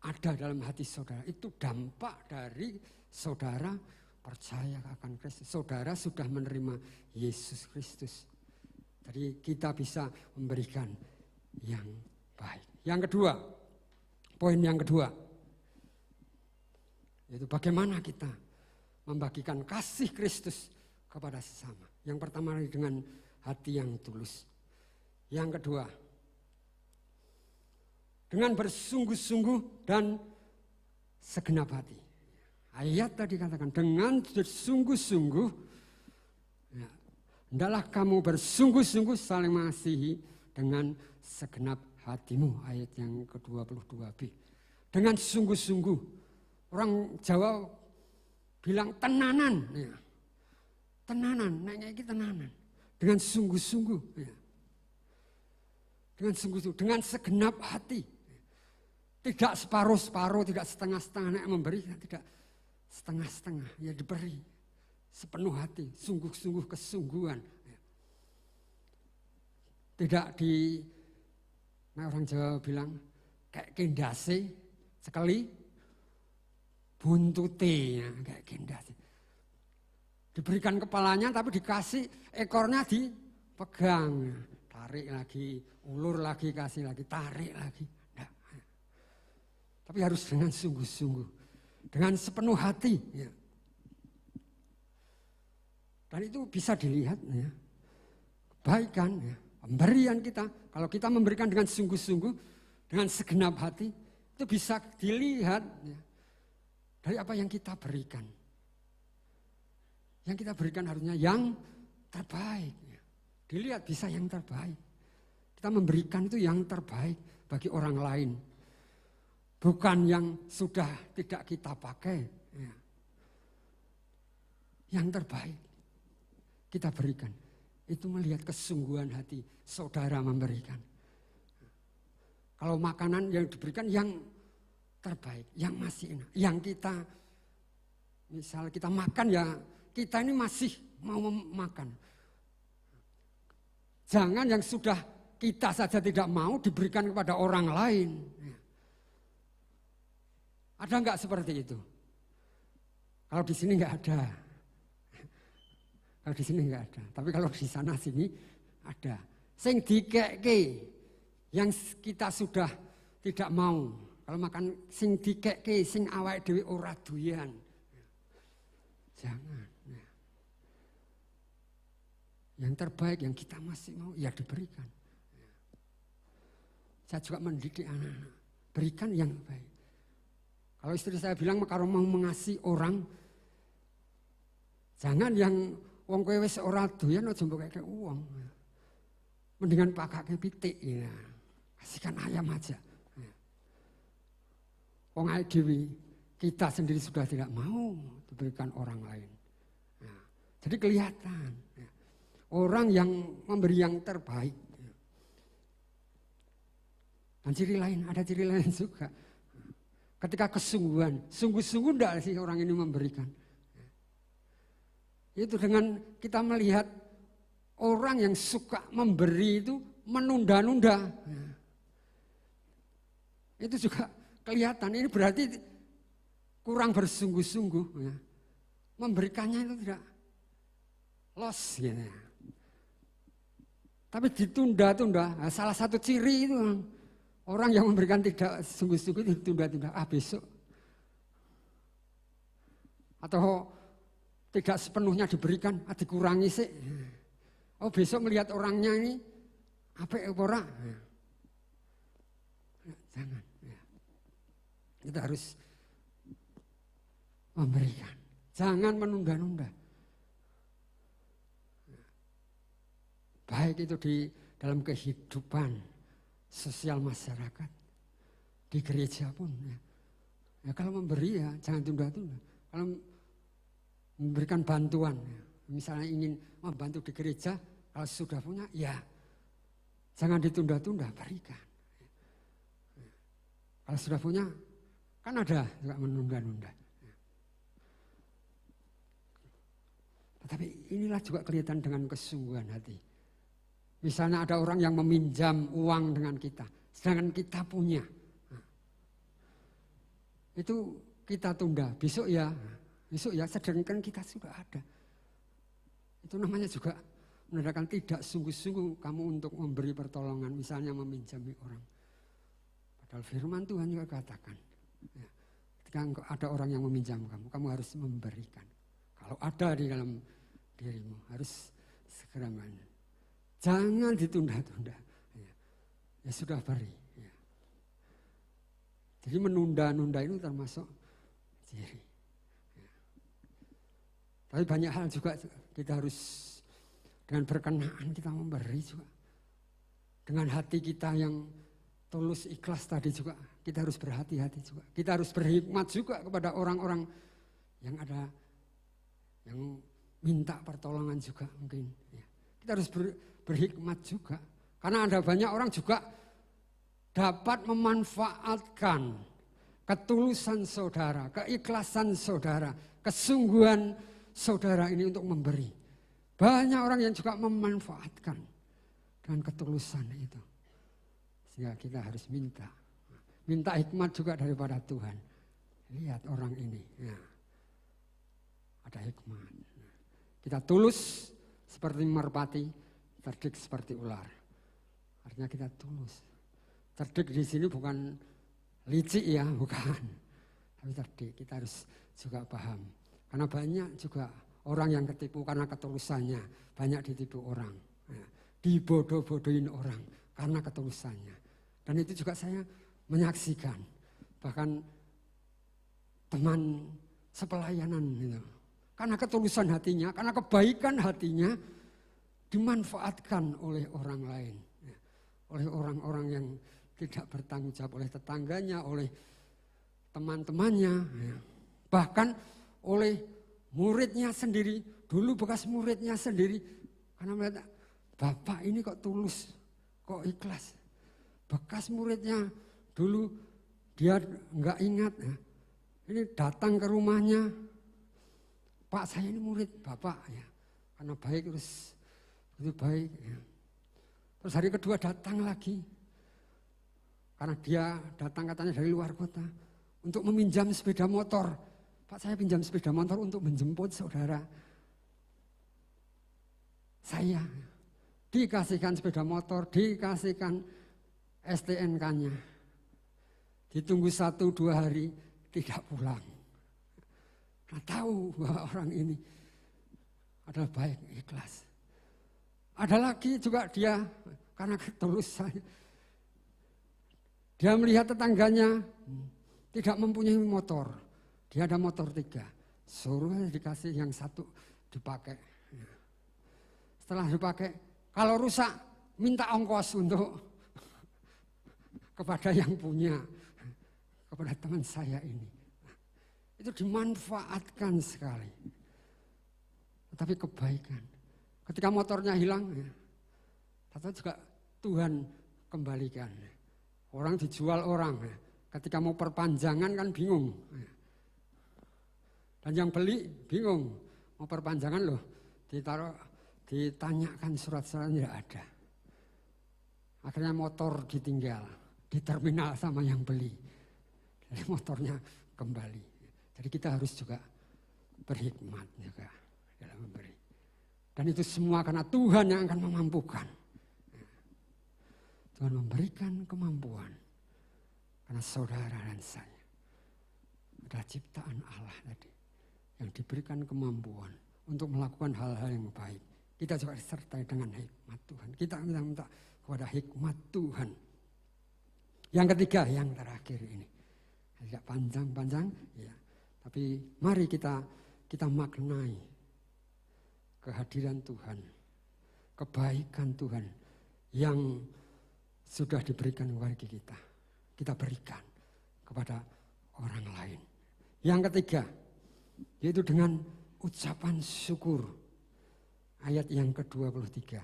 ada dalam hati saudara. Itu dampak dari saudara percaya akan Kristus. Saudara sudah menerima Yesus Kristus. Jadi kita bisa memberikan yang baik. Yang kedua, poin yang kedua, yaitu bagaimana kita membagikan kasih Kristus kepada sesama. Yang pertama dengan hati yang tulus. Yang kedua, dengan bersungguh-sungguh dan segenap hati. Ayat tadi katakan dengan bersungguh-sungguh, ya, hendaklah kamu bersungguh-sungguh saling mengasihi dengan segenap hatimu. Ayat yang ke-22b. Dengan sungguh-sungguh. Orang Jawa bilang tenanan. Ya. Tenanan, nanya kita tenanan. Dengan sungguh-sungguh. Ya. Dengan sungguh-sungguh, dengan segenap hati. Tidak separuh-separuh, tidak setengah-setengah memberi, tidak setengah-setengah. Ya diberi sepenuh hati, sungguh-sungguh kesungguhan. Tidak di, orang Jawa bilang, kayak kendase, sekali buntute, ya, kayak kendase. Diberikan kepalanya tapi dikasih ekornya dipegang. Tarik lagi, ulur lagi, kasih lagi, tarik lagi. Nggak. Tapi harus dengan sungguh-sungguh. Dengan sepenuh hati. Ya. Dan itu bisa dilihat. Ya. Kebaikan, ya. Pemberian kita. Kalau kita memberikan dengan sungguh-sungguh, dengan segenap hati, itu bisa dilihat. Ya. Dari apa yang kita berikan. Yang kita berikan harusnya yang terbaik. Ya. Dilihat bisa yang terbaik. Kita memberikan itu yang terbaik bagi orang lain. Bukan yang sudah tidak kita pakai. Ya. Yang terbaik kita berikan. Itu melihat kesungguhan hati saudara memberikan. Kalau makanan yang diberikan yang terbaik, yang masih enak. Yang kita, misal kita makan ya, kita ini masih mau makan. Jangan yang sudah kita saja tidak mau diberikan kepada orang lain. Ada enggak seperti itu? Kalau di sini enggak ada. Kalau di sini enggak ada. Tapi kalau di sana sini ada. Sing dikeke yang kita sudah tidak mau. Kalau makan sing dikeke sing awake dhewe ora doyan. Jangan. Yang terbaik yang kita masih mau, ya diberikan. Saya juga mendidik anak-anak. Berikan yang baik. Kalau istri saya bilang, kalau mau mengasihi orang, jangan yang wong kowe wis ora doyan aja mbok keke uang. Mendingan pakake pitik ya. Kasihkan ayam aja. Wong awake dhewe kita sendiri sudah tidak mau diberikan orang lain. Nah, jadi kelihatan. Orang yang memberi yang terbaik. Dan ciri lain, ada ciri lain juga. Ketika kesungguhan, sungguh-sungguh enggak sih orang ini memberikan. Itu dengan kita melihat orang yang suka memberi itu menunda-nunda. Itu juga kelihatan, ini berarti kurang bersungguh-sungguh. Memberikannya itu tidak los gitu. Tapi ditunda-tunda, nah, salah satu ciri itu orang yang memberikan tidak sungguh-sungguh itu ditunda-tunda, besok. Atau tidak sepenuhnya diberikan, dikurangi sih. Oh besok melihat orangnya ini, apa ora? Jangan. Kita harus memberikan, jangan menunda-nunda. Baik itu di dalam kehidupan sosial masyarakat, di gereja pun. Ya kalau memberi ya jangan tunda-tunda. Kalau memberikan bantuan, ya, misalnya ingin membantu di gereja, kalau sudah punya ya jangan ditunda-tunda, berikan. Kalau sudah punya, kan ada juga menunda-nunda. Tetapi inilah juga kelihatan dengan kesungguhan hati. Misalnya ada orang yang meminjam uang dengan kita, sedangkan kita punya. Itu kita tunda, besok ya, sedangkan kita sudah ada. Itu namanya juga menandakan tidak sungguh-sungguh kamu untuk memberi pertolongan, misalnya meminjami orang. Padahal firman Tuhan juga katakan, ya, ketika ada orang yang meminjam kamu harus memberikan. Kalau ada di dalam dirimu, harus segera memberi. Jangan ditunda-tunda. Ya sudah beri. Ya. Jadi menunda-nunda itu termasuk ciri. Ya. Tapi banyak hal juga kita harus dengan berkenaan kita memberi juga. Dengan hati kita yang tulus ikhlas tadi juga kita harus berhati-hati juga. Kita harus berhikmat juga kepada orang-orang yang ada yang minta pertolongan juga mungkin. Ya. Kita harus berhikmat juga. Karena ada banyak orang juga dapat memanfaatkan ketulusan saudara, keikhlasan saudara, kesungguhan saudara ini untuk memberi. Banyak orang yang juga memanfaatkan dengan ketulusan itu. Sehingga kita harus minta hikmat juga daripada Tuhan. Lihat orang ini, ya, ada hikmat. Kita tulus seperti merpati, cerdik seperti ular. Artinya kita tulus. Cerdik di sini bukan licik ya, bukan. Tapi cerdik, kita harus juga paham. Karena banyak juga orang yang ketipu karena ketulusannya. Banyak ditipu orang. Ya, dibodoh-bodohin orang karena ketulusannya. Dan itu juga saya menyaksikan. Bahkan teman sepelayanan gitu. Karena ketulusan hatinya, karena kebaikan hatinya dimanfaatkan oleh orang lain. Ya, oleh orang-orang yang tidak bertanggung jawab, oleh tetangganya, oleh teman-temannya, ya. Bahkan oleh muridnya sendiri, dulu bekas muridnya sendiri, karena melihat Bapak ini kok tulus, kok ikhlas. Bekas muridnya dulu dia enggak ingat, ya. Ini datang ke rumahnya, Pak saya ini murid Bapak, ya. Karena baik terus itu baik, ya. Terus hari kedua datang lagi. Karena dia datang katanya dari luar kota untuk meminjam sepeda motor. Pak saya pinjam sepeda motor untuk menjemput saudara saya. Dikasihkan sepeda motor, dikasihkan STNK-nya. Ditunggu 1-2 hari tidak pulang. Nah, tahu bahwa orang ini adalah baik, ikhlas. Ada lagi juga dia karena ketulusan. Dia melihat tetangganya tidak mempunyai motor. Dia ada motor 3. Suruh dikasih yang 1 dipakai. Setelah dipakai, kalau rusak minta ongkos untuk kepada yang punya. Kepada teman saya ini. Itu dimanfaatkan sekali. Tetapi kebaikan. Ketika motornya hilang, ya, juga Tuhan kembalikan. Orang dijual orang, ya. Ketika mau perpanjangan kan bingung. Ya. Dan yang beli bingung, mau perpanjangan loh, ditanyakan surat-suratnya tidak ada. Akhirnya motor ditinggal di terminal sama yang beli. Jadi motornya kembali. Jadi kita harus juga berhikmat juga dalam memberi. Dan itu semua karena Tuhan yang akan memampukan. Tuhan memberikan kemampuan. Karena saudara dan saya adalah ciptaan Allah tadi. Yang diberikan kemampuan untuk melakukan hal-hal yang baik. Kita juga disertai dengan hikmat Tuhan. Kita minta kepada hikmat Tuhan. Yang ketiga, yang terakhir ini. Tidak panjang-panjang, ya. Tapi mari kita maknai kehadiran Tuhan, kebaikan Tuhan yang sudah diberikan kepada kita. Kita berikan kepada orang lain. Yang ketiga, yaitu dengan ucapan syukur. Ayat yang ke-23.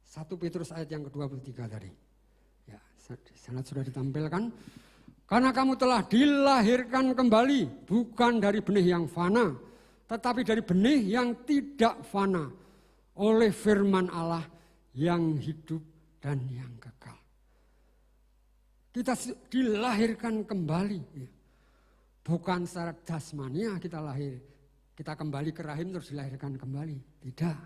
1 Petrus ayat yang ke-23 tadi. Ya, sangat sudah ditampilkan. Karena kamu telah dilahirkan kembali, bukan dari benih yang fana, tetapi dari benih yang tidak fana, oleh firman Allah yang hidup dan yang kekal. Kita dilahirkan kembali. Ya. Bukan secara jasmania kita lahir, kita kembali ke rahim terus dilahirkan kembali. Tidak.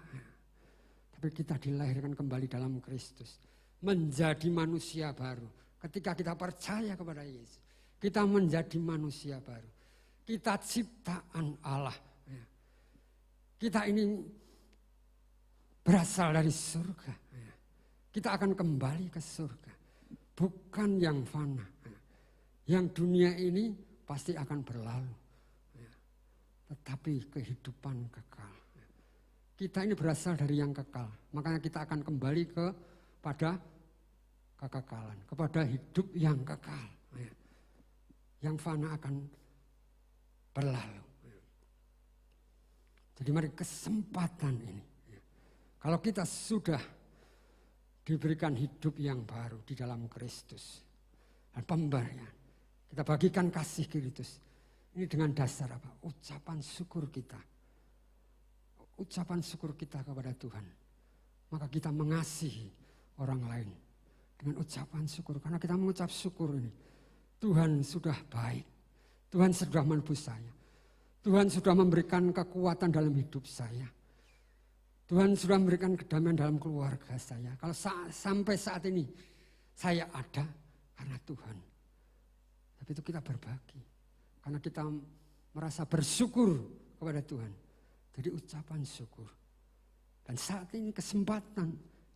Tapi kita dilahirkan kembali dalam Kristus. Menjadi manusia baru. Ketika kita percaya kepada Yesus. Kita menjadi manusia baru. Kita ciptaan Allah. Kita ini berasal dari surga. Kita akan kembali ke surga. Bukan yang fana. Yang dunia ini pasti akan berlalu. Tetapi kehidupan kekal. Kita ini berasal dari yang kekal. Makanya kita akan kembali kepada kekekalan. Kepada hidup yang kekal. Yang fana akan berlalu. Jadi mari kesempatan ini. Kalau kita sudah diberikan hidup yang baru di dalam Kristus. Dan pemberian. Kita bagikan kasih Kristus. Ini dengan dasar apa? Ucapan syukur kita. Ucapan syukur kita kepada Tuhan. Maka kita mengasihi orang lain. Dengan ucapan syukur. Karena kita mengucap syukur ini. Tuhan sudah baik. Tuhan sudah menebus saya. Tuhan sudah memberikan kekuatan dalam hidup saya. Tuhan sudah memberikan kedamaian dalam keluarga saya. Kalau sampai saat ini saya ada karena Tuhan. Tapi itu kita berbagi. Karena kita merasa bersyukur kepada Tuhan. Jadi ucapan syukur. Dan saat ini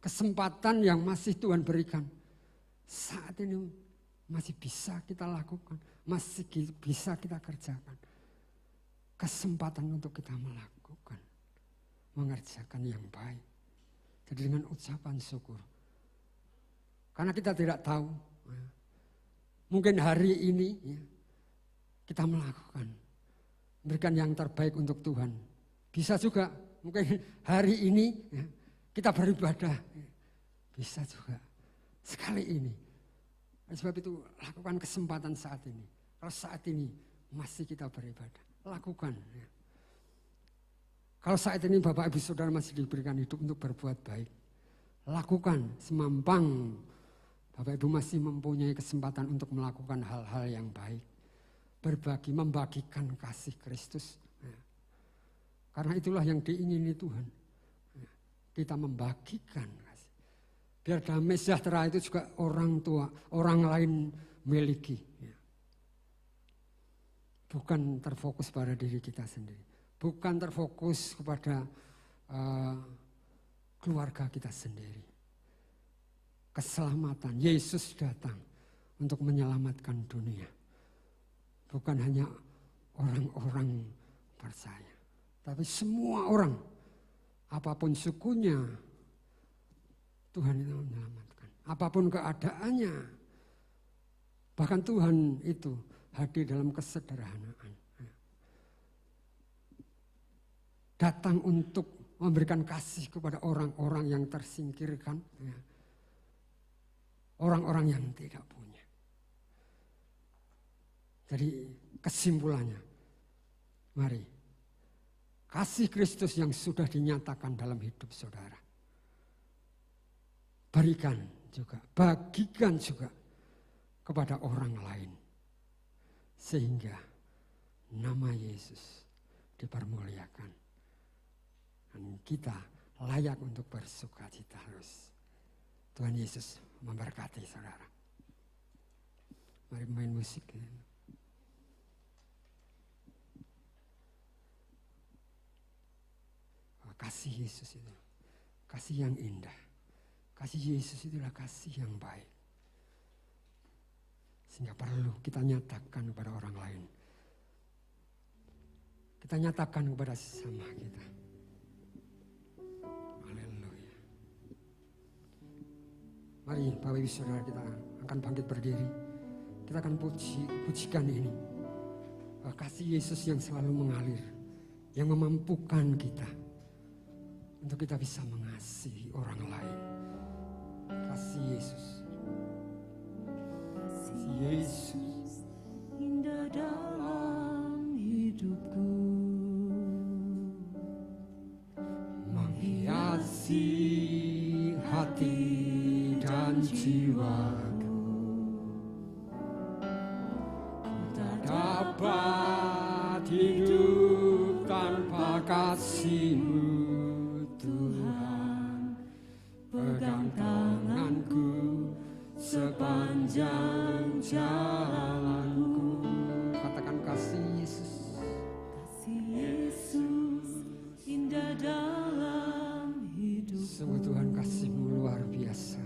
kesempatan yang masih Tuhan berikan. Saat ini masih bisa kita lakukan. Masih bisa kita kerjakan. Kesempatan untuk kita melakukan. Mengerjakan yang baik. Jadi dengan ucapan syukur. Karena kita tidak tahu. Mungkin hari ini kita melakukan. Memberikan yang terbaik untuk Tuhan. Bisa juga mungkin hari ini kita beribadah. Bisa juga. Sekali ini. Sebab itu lakukan kesempatan saat ini. Kalau saat ini masih kita beribadah. Lakukan. Kalau saat ini Bapak Ibu Saudara masih diberikan hidup untuk berbuat baik. Lakukan semampang. Bapak Ibu masih mempunyai kesempatan untuk melakukan hal-hal yang baik. Berbagi, membagikan kasih Kristus. Karena itulah yang diingini Tuhan. Kita membagikan kasih. Biar damai sejahtera itu juga orang lain miliki. Bukan terfokus pada diri kita sendiri. Bukan terfokus kepada keluarga kita sendiri. Keselamatan, Yesus datang untuk menyelamatkan dunia. Bukan hanya orang-orang percaya. Tapi semua orang, apapun sukunya, Tuhan itu menyelamatkan. Apapun keadaannya, bahkan Tuhan itu hadir dalam kesederhanaan. Datang untuk memberikan kasih kepada orang-orang yang tersingkirkan. Orang-orang yang tidak punya. Jadi kesimpulannya, mari kasih Kristus yang sudah dinyatakan dalam hidup saudara. Berikan juga, bagikan juga kepada orang lain. Sehingga nama Yesus dipermuliakan. Dan kita layak untuk bersukacita terus. Tuhan Yesus memberkati saudara. Mari main musik. Kasih Yesus itu. Kasih yang indah. Kasih Yesus itulah kasih yang baik. Sehingga perlu kita nyatakan kepada orang lain. Kita nyatakan kepada sesama kita. Haleluya. Mari Bapak Ibu Saudara, kita akan bangkit berdiri. Kita akan pujikan ini. Kasih Yesus yang selalu mengalir, yang memampukan kita untuk kita bisa mengasihi orang lain. Kasih Yesus. Kasih Yesus indah dalam hidupku, menghiasi hati dan jiwaku. Dapat hidup tanpa kasih-Mu Tuhan. Pegang tanganku sepanjang jalanku. Katakan kasih Yesus. kasih Yesus indah dalam hidupku. Sungguh Tuhan, kasih-Mu luar biasa.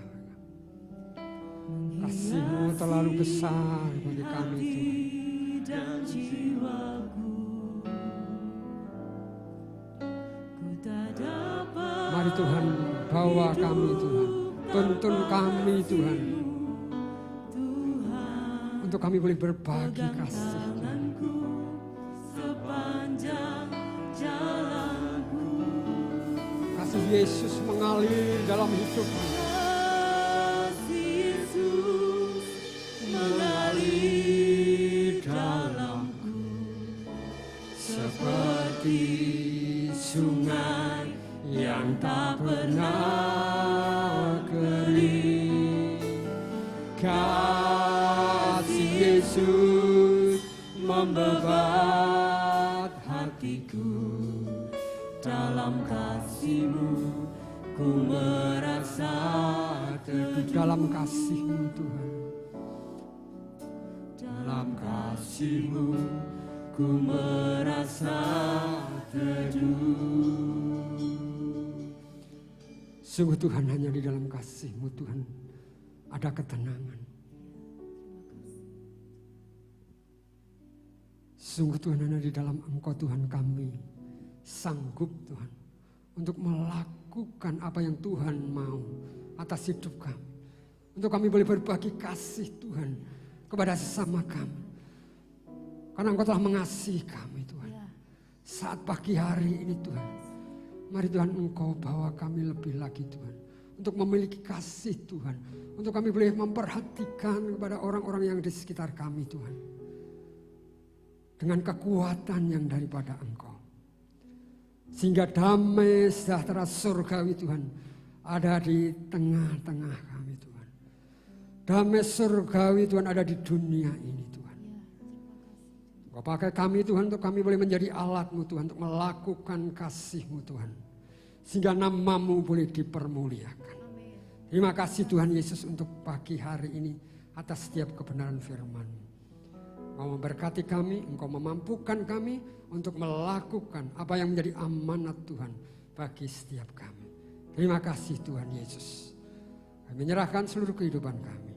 Kasih-Mu terlalu besar bagi kami Tuhan. Dan jiwaku, ku tak dapat. Mari Tuhan, bawa kami Tuhan, tuntun kami Tuhan, untuk kami boleh berbagi kasih Tuhan. Sepanjang jalanku, Kasih Yesus mengalir dalam hidupku. kasih Yesus mengalir dalamku, Seperti sungai yang tak pernah kering. Kasih Yesus membebat hatiku. Dalam kasih-Mu ku merasa teduh. Dalam kasih-Mu Tuhan. Dalam kasih-Mu ku merasa teduh. Sungguh Tuhan, hanya di dalam kasih-Mu Tuhan ada ketenangan. Sungguh Tuhan, hanya di dalam Engkau Tuhan kami sanggup Tuhan untuk melakukan apa yang Tuhan mau atas hidup kami. Untuk kami boleh berbagi kasih Tuhan kepada sesama kami. Karena Engkau telah mengasihi kami Tuhan. Saat pagi hari ini Tuhan, mari Tuhan Engkau bawa kami lebih lagi Tuhan. Untuk memiliki kasih Tuhan. Untuk kami boleh memperhatikan kepada orang-orang yang di sekitar kami Tuhan. Dengan kekuatan yang daripada Engkau. Sehingga damai sejahtera surgawi Tuhan ada di tengah-tengah kami Tuhan. Damai surgawi Tuhan ada di dunia ini Tuhan. Engkau pakai kami Tuhan untuk kami boleh menjadi alat-Mu Tuhan. Untuk melakukan kasih-Mu Tuhan. Sehingga nama-Mu boleh dipermuliakan. Terima kasih Tuhan Yesus untuk pagi hari ini atas setiap kebenaran firman-Mu. Engkau memberkati kami, Engkau memampukan kami untuk melakukan apa yang menjadi amanat Tuhan bagi setiap kami. Terima kasih Tuhan Yesus. Kami menyerahkan seluruh kehidupan kami.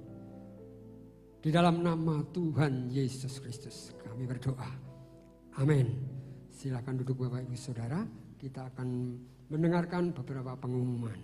Di dalam nama Tuhan Yesus Kristus kami berdoa. Amin. Silakan duduk Bapak Ibu Saudara. Kita akan mendengarkan beberapa pengumuman.